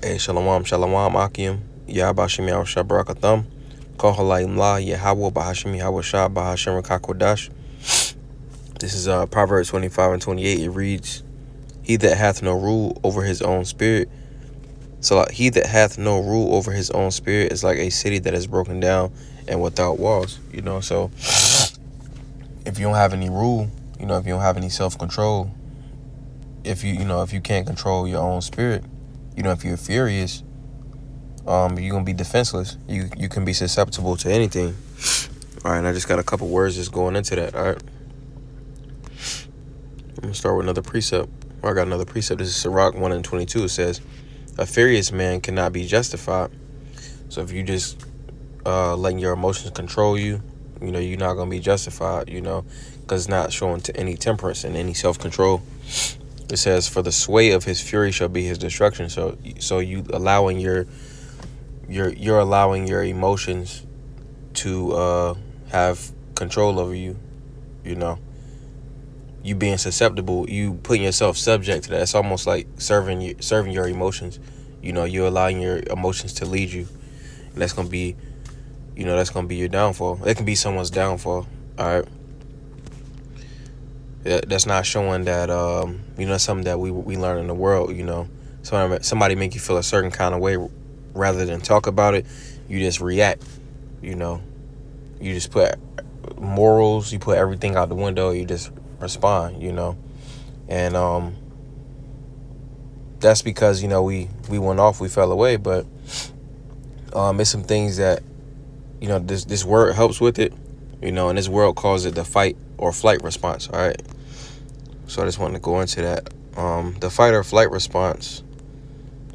Hey, shalom, shalom, akim. Yahbashim Yahushua Barakatham. Kohalayim La Yahweh Bahashim Yahweh Shah Bahashim Rakakodash. This is Proverbs 25 and 28. It reads, He that hath no rule over his own spirit. So he that hath no rule over his own spirit is like a city that is broken down and without walls. So if you don't have any rule, if you don't have any self-control, if you can't control your own spirit, if you're furious, you're gonna be defenseless. You can be susceptible to anything. All right, and I just got a couple words just going into that. All right, I'm gonna start with another precept. I got another precept. This is Sirach 1 and 22. It says, "A furious man cannot be justified." So if you just letting your emotions control you, you're not gonna be justified. Because it's not showing to any temperance and any self-control. It says, "For the sway of his fury shall be his destruction." So you allowing you're allowing your emotions to have control over you. You being susceptible, you putting yourself subject to that. It's almost like serving your emotions. You're allowing your emotions to lead you, and that's gonna be your downfall. It can be someone's downfall. All right. That's not showing that something that we learn in the world. Somebody make you feel a certain kind of way, rather than talk about it, you just react. You just put morals, you put everything out the window, you just respond. And that's because we went off, we fell away. But it's some things that this word helps with it. And this world calls it the fight or flight response. All right. So I just wanted to go into that. The fight or flight response.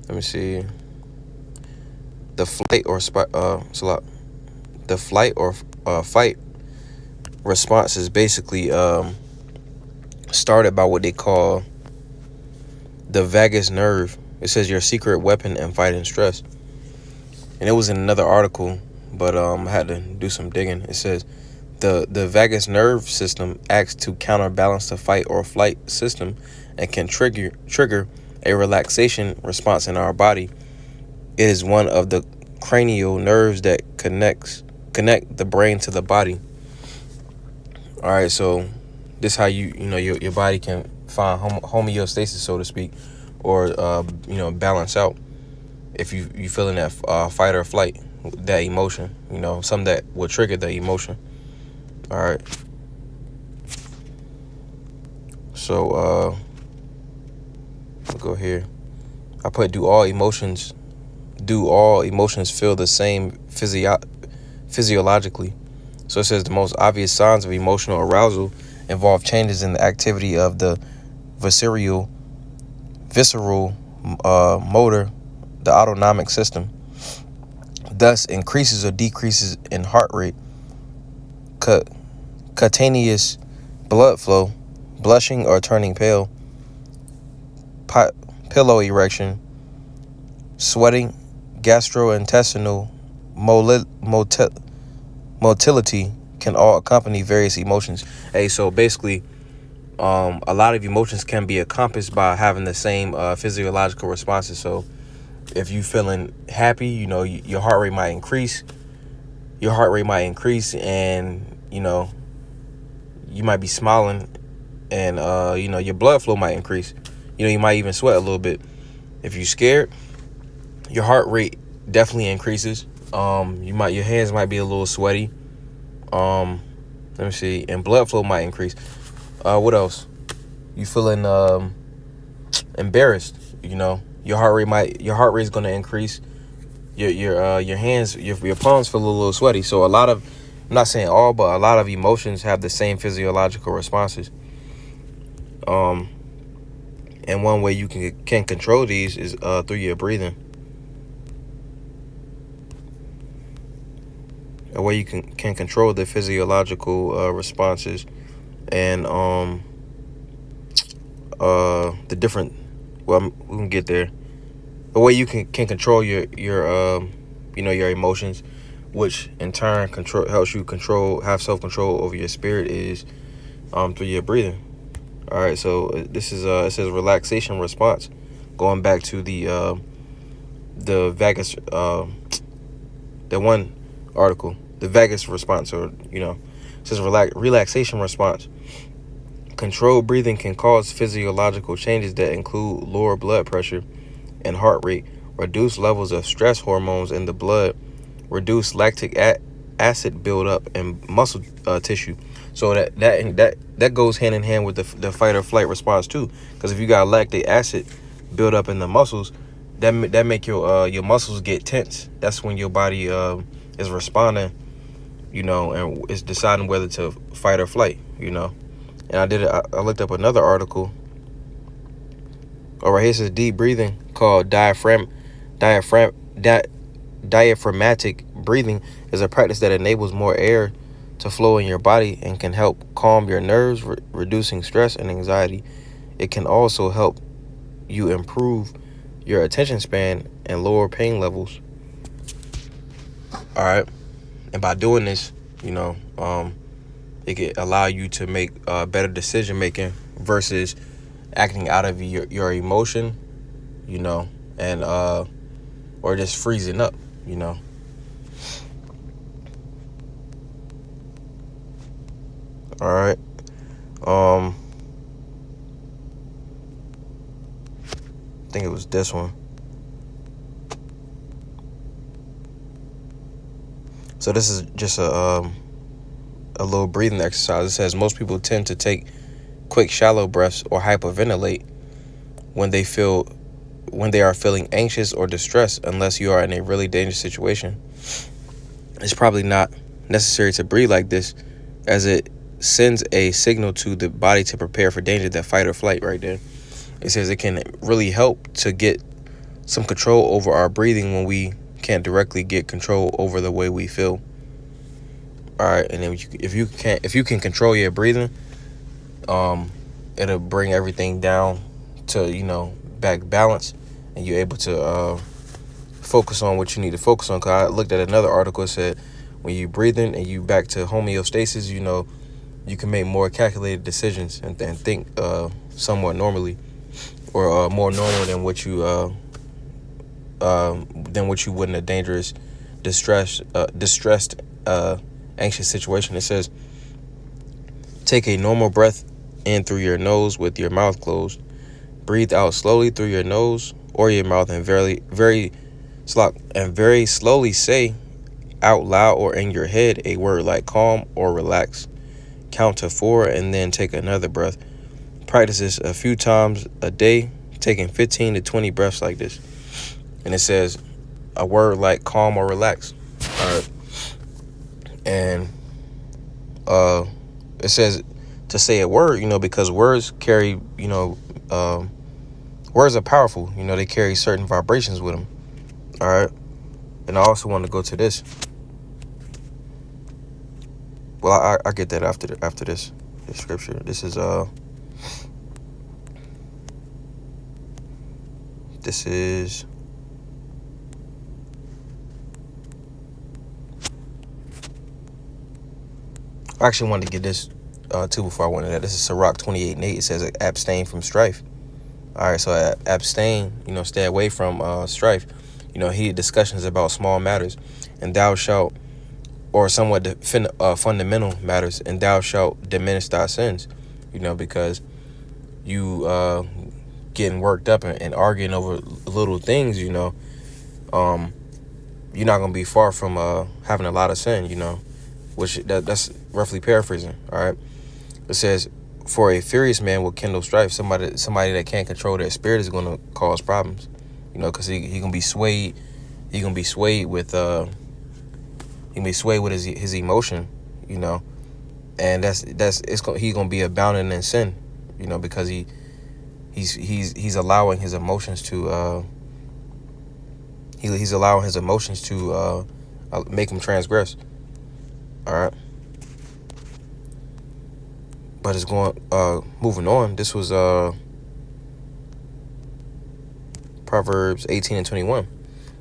Let me see. The flight or fight response is basically started by what they call the vagus nerve. It says your secret weapon in fighting stress. And it was in another article, but I had to do some digging. It says the vagus nerve system acts to counterbalance the fight or flight system and can trigger a relaxation response in our body. It is one of the cranial nerves that connect the brain to the body. All right, so this is how your body can find homeostasis, so to speak, or balance out if you feeling that fight or flight, that emotion, something that will trigger the emotion. All right. So I'll go here. I put do all emotions feel the same physiologically? So it says the most obvious signs of emotional arousal involve changes in the activity of the visceral motor, the autonomic system. Thus, increases or decreases in heart rate, cutaneous blood flow, blushing or turning pale, pillow erection, sweating, gastrointestinal motility can all accompany various emotions. Hey, so basically, a lot of emotions can be accomplished by having the same physiological responses. So if you feeling happy, your heart rate might increase. And you might be smiling, and your blood flow might increase. You might even sweat a little bit. If you're scared, your heart rate definitely increases. Your hands might be a little sweaty. Let me see, and blood flow might increase. What else? You feeling embarrassed? Your heart rate is going to increase. Your hands, your palms feel a little sweaty. So I'm not saying all, but a lot of emotions have the same physiological responses. And one way you can control these is through your breathing. A way you can control the physiological responses and the different. Well, we can get there. The way you can control your emotions, which in turn helps you have self-control over your spirit, is through your breathing. All right, so this is it says relaxation response, going back to the the vagus, the one article, the vagus response, or it says relaxation response. Controlled breathing can cause physiological changes that include lower blood pressure and heart rate, reduced levels of stress hormones in the blood, reduce lactic acid buildup in muscle tissue. So that goes hand in hand with the fight or flight response too. Because if you got lactic acid build up in the muscles, that make your muscles get tense. That's when your body is responding, and is deciding whether to fight or flight. And I looked up another article. All right, here says deep breathing called diaphragmatic breathing is a practice that enables more air to flow in your body and can help calm your nerves, reducing stress and anxiety. It can also help you improve your attention span and lower pain levels. All right, and by doing this, it can allow you to make better decision making versus acting out of your emotion, and or just freezing up, All right. I think it was this one. So this is just a little breathing exercise. It says most people tend to take quick, shallow breaths or hyperventilate when they are feeling anxious or distressed, unless you are in a really dangerous situation. It's probably not necessary to breathe like this, as it sends a signal to the body to prepare for danger, that fight or flight right there. It says it can really help to get some control over our breathing when we can't directly get control over the way we feel. All right, and then if you can control your breathing, it'll bring everything down to back balance, and you're able to focus on what you need to focus on. Cause I looked at another article that said when you breathing and you back to homeostasis, you can make more calculated decisions and think somewhat normally, or more normal than what you would in a dangerous, distressed, anxious situation. It says, take a normal breath in through your nose with your mouth closed. Breathe out slowly through your nose or your mouth, and very slowly say out loud or in your head a word like calm or relax. Count to 4 and then take another breath. Practice this a few times a day, taking 15 to 20 breaths like this. And it says a word like calm or relax. All right. And it says to say a word, because words carry, words are powerful. They carry certain vibrations with them. All right. And I also want to go to this. Well, I get that after this scripture. This is I actually wanted to get this too before I went into that. This is Sirach 28:8. It says abstain from strife. All right, so abstain, stay away from strife, heated discussions about small matters, and thou shalt, or somewhat fundamental matters, and thou shalt diminish thy sins, because you getting worked up and arguing over little things, you're not going to be far from having a lot of sin, which that's roughly paraphrasing. All right, it says, for a furious man will kindle strife. Somebody that can't control their spirit is going to cause problems, because he gonna be swayed. He gonna be swayed with his emotion, and he's gonna be abounding in sin, because he's allowing his emotions to he's allowing his emotions to make him transgress. All right. But it's going, moving on. This was Proverbs 18:21.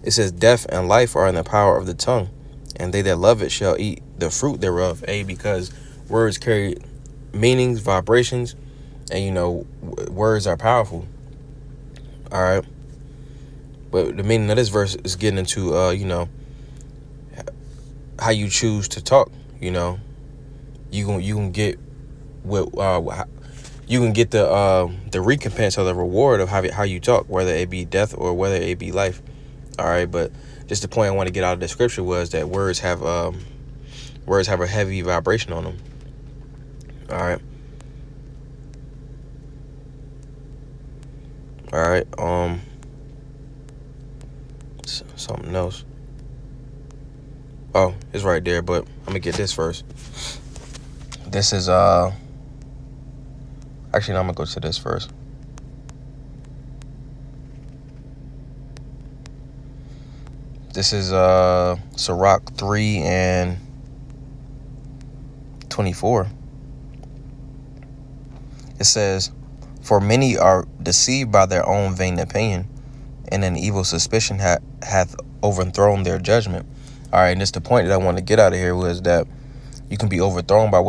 It says, death and life are in the power of the tongue, and they that love it shall eat the fruit thereof. Because words carry meanings, vibrations, and words are powerful. All right. But the meaning of this verse is getting into, how you choose to talk. You can get what you can get the recompense or the reward of how you talk, whether it be death or whether it be life. All right, but just the point I want to get out of the scripture was that words have a heavy vibration on them. All right. Something else. Oh, it's right there, but I'm gonna get this first. This is actually, no, I'm gonna go to this first. This is Sirach 3 and 24. It says, "For many are deceived by their own vain opinion, and an evil suspicion hath overthrown their judgment." All right, and that's the point that I want to get out of here, was that you can be overthrown by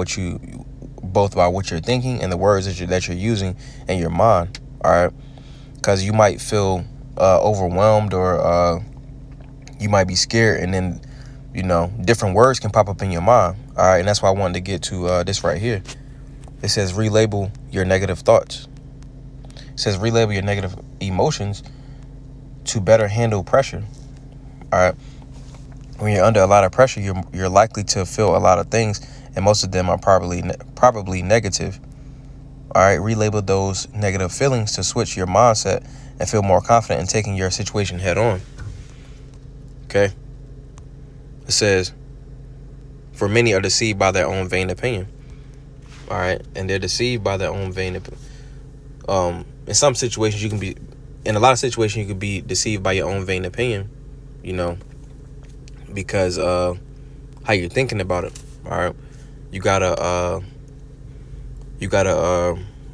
both by what you're thinking and the words that you're using in your mind. All right, because you might feel overwhelmed, or you might be scared, and then different words can pop up in your mind. All right, and that's why I wanted to get to this right here. It says relabel your negative thoughts. It says relabel your negative emotions to better handle pressure. All right. When you're under a lot of pressure, you're likely to feel a lot of things, and most of them are probably negative. All right, relabel those negative feelings to switch your mindset and feel more confident in taking your situation head on. Okay. It says, "For many are deceived by their own vain opinion." All right, and they're deceived by their own vain opinion. In some situations, in a lot of situations, you could be deceived by your own vain opinion. Because how you're thinking about it. All right, you gotta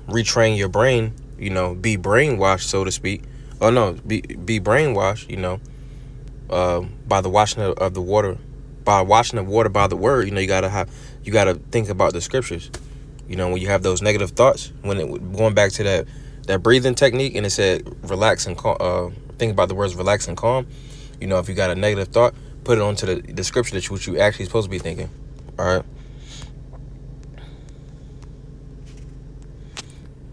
retrain your brain. Be brainwashed, so to speak. Oh no, be brainwashed. By the washing of the water, by washing the water by the word. You gotta think about the scriptures. When you have those negative thoughts, going back to that breathing technique, and it said relax and calm. Think about the words relax and calm. If you got a negative thought, put it onto the scripture which you actually supposed to be thinking. All right.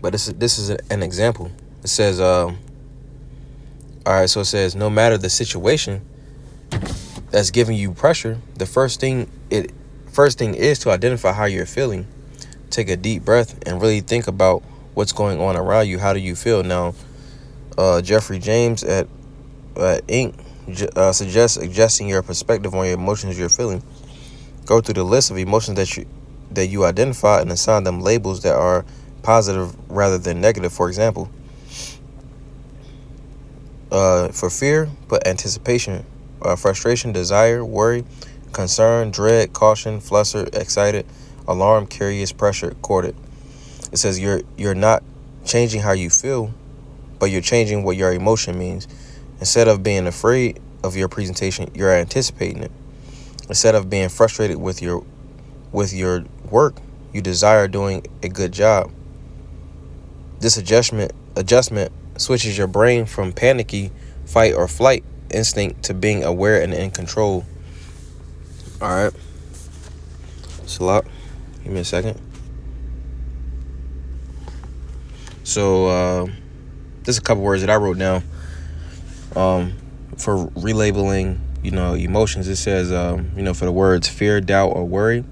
But this is an example. It says, all right. So it says, no matter the situation that's giving you pressure, the first thing is to identify how you're feeling. Take a deep breath and really think about what's going on around you. How do you feel now? Jeffrey James at Inc. Suggests adjusting your perspective on your emotions you're feeling. Go through the list of emotions that you identify and assign them labels that are positive rather than negative. For example, for fear, put anticipation, frustration, desire, worry, concern, dread, caution, fluster, excited, alarm, curious, pressure, courted. It says you're not changing how you feel, but you're changing what your emotion means. Instead of being afraid of your presentation, you're anticipating it. Instead of being frustrated with your work, you desire doing a good job. This adjustment switches your brain from panicky fight or flight instinct to being aware and in control. All right. Salak, give me a second. So there's a couple words that I wrote down. For relabeling, emotions, it says, for the words fear, doubt, or worry.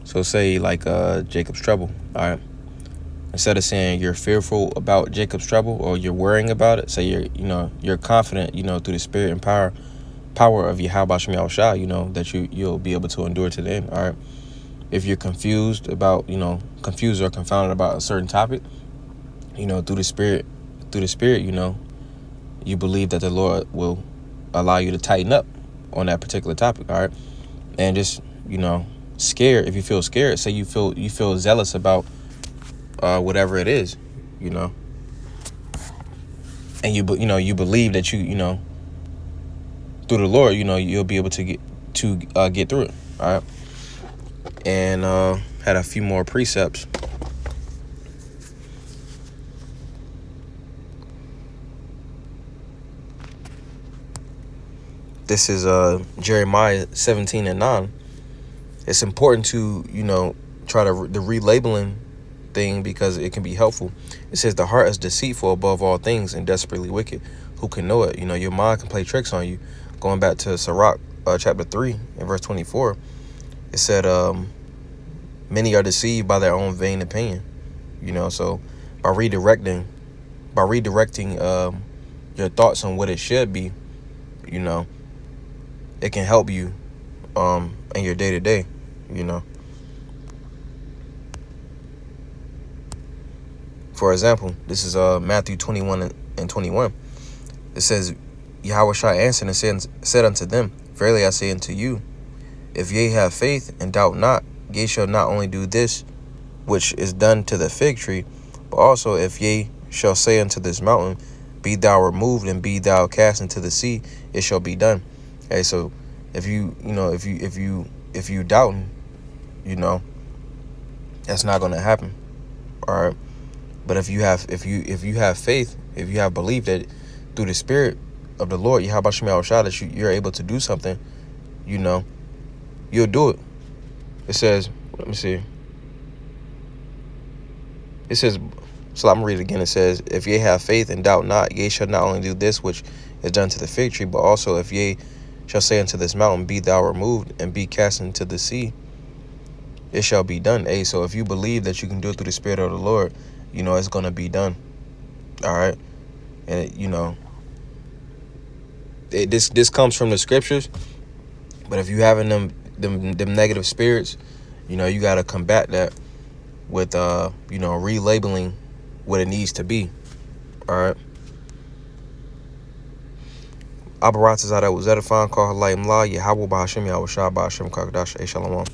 So say like Jacob's trouble. All right. Instead of saying you're fearful about Jacob's trouble or you're worrying about it, say you're confident, through the spirit and power of Yahweh Shem Yahushua, that you'll be able to endure to the end. All right. If you're confused or confounded about a certain topic, through the spirit, you believe that the Lord will allow you to tighten up on that particular topic. All right. And just, scared. If you feel scared, say you feel zealous about whatever it is, and you believe that through the Lord, you'll be able to get through it. All right. And had a few more precepts. This is Jeremiah 17:9. It's important to, try to the relabeling thing because it can be helpful. It says the heart is deceitful above all things and desperately wicked. Who can know it? Your mind can play tricks on you. Going back to Sirach chapter 3 and verse 24, it said many are deceived by their own vain opinion. So by redirecting your thoughts on what it should be, it can help you in your day-to-day. For example, this is Matthew 21 and 21. It says, Yahushua answered and said unto them, Verily I say unto you, if ye have faith and doubt not, ye shall not only do this which is done to the fig tree, but also if ye shall say unto this mountain, Be thou removed and be thou cast into the sea, it shall be done. Okay, so if you doubting, that's not going to happen. All right. But if you have faith, if you have belief that through the Spirit of the Lord, Yahweh that you're able to do something, you'll do it. It says, let me see. It says, so I'm going to read it again. It says, if ye have faith and doubt not, ye shall not only do this which is done to the fig tree, but also if ye shall say unto this mountain, Be thou removed and be cast into the sea, it shall be done. Hey, so if you believe that you can do it through the Spirit of the Lord, it's going to be done. All right. And, this comes from the scriptures. But if you having them negative spirits, you got to combat that with, relabeling what it needs to be. All right. Abarat is out that was edifying. Call her light and law. Yahweh Bahashim Yahweh Shah Bahashim Kakadash. Shalom.